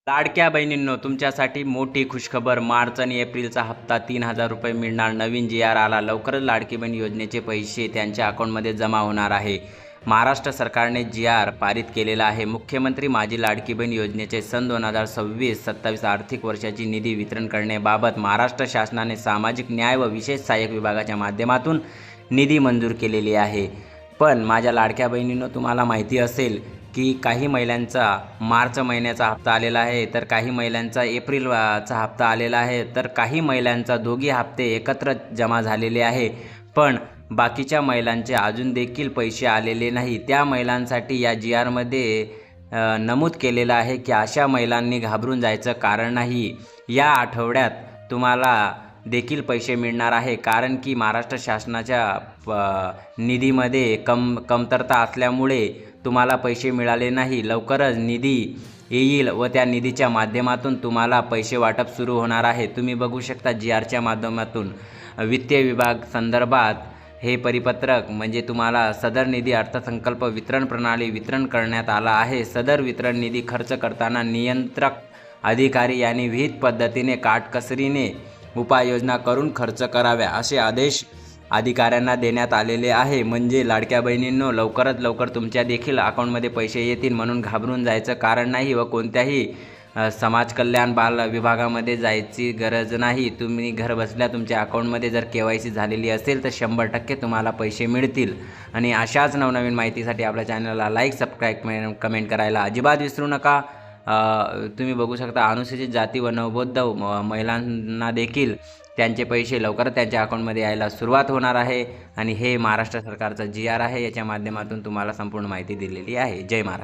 लाडक्या बहिणींनो, तुमच्यासाठी मोठी खुशखबर. मार्च आणि एप्रिलचा हप्ता 3,000 रुपये मिळणार. नवीन जी.आर आला. लवकरच लाडकी बहीण योजनेचे पैसे त्यांच्या अकाउंटमध्ये जमा होणार आहे. महाराष्ट्र सरकारने जी.आर पारित केलेला आहे. मुख्यमंत्री माझी लाडकी बहीण योजनेचे सन 2026-27 आर्थिक वर्षाची निधी वितरण करण्याबाबत महाराष्ट्र शासनाने सामाजिक न्याय व विशेष सहाय्यक विभागाच्या माध्यमातून निधी मंजूर केलेली आहे. पण माझ्या लाडक्या बहिणींनो, तुम्हाला माहिती असेल की काही महिलांचा मार्च महिन्याचा हप्ता आलेला आहे, तर काही महिलांचा एप्रिलचा हप्ता आलेला आहे, तर काही महिलांचा दोघी हप्ते एकत्र जमा झालेले आहे. पण बाकीच्या महिलांचे अजून देखील पैसे आलेले नाही. त्या महिलांसाठी या जी.आरमध्ये नमूद केलेलं आहे की अशा महिलांनी घाबरून जायचं कारण नाही. या आठवड्यात तुम्हाला देखील पैसे मिळणार आहे, कारण की महाराष्ट्र शासनाच्या निधीमध्ये कमतरता असल्यामुळे तुम्हाला पैसे मिळाले नाही. लवकरच निधी येईल व त्या निधीच्या माध्यमातून तुम्हाला पैसे वाटप सुरू होणार आहे. तुम्ही बघू शकता जी.आरच्या माध्यमातून वित्तीय विभाग संदर्भात हे परिपत्रक म्हणजे तुम्हाला सदर निधी अर्थसंकल्प वितरण प्रणाली वितरण करण्यात आला आहे. सदर वितरण निधी खर्च करताना नियंत्रक अधिकारी यांनी विहित पद्धतीने काटकसरीने उपाययोजना करून खर्च कराव्या असे आदेश अधिकाऱ्यांना देण्यात आलेले आहे. म्हणजे लाडक्या बहिणींनो, लवकरात लवकर तुमच्या देखील अकाउंटमध्ये पैसे येतील, म्हणून घाबरून जायचं कारण नाही व कोणत्याही समाज कल्याण बाल विभागामध्ये जायची गरज नाही. तुम्ही घर बसल्या तुमच्या अकाउंटमध्ये जर KYC झालेली असेल तर 100% तुम्हाला पैसे मिळतील. आणि अशाच नवनवीन माहितीसाठी आपल्या चॅनलला लाईक, सबस्क्राईब, कमेंट करायला अजिबात विसरू नका. तुम्ही बघू शकता अनुसूचित जाती व नवबौद्ध महिलांना देखील त्यांचे पैसे लवकरच त्यांच्या अकाउंटमध्ये यायला सुरुवात होणार आहे. आणि हे महाराष्ट्र सरकारचा जी.आर आहे. याच्या माध्यमातून तुम्हाला संपूर्ण माहिती दिलेली आहे. जय महाराष्ट्र.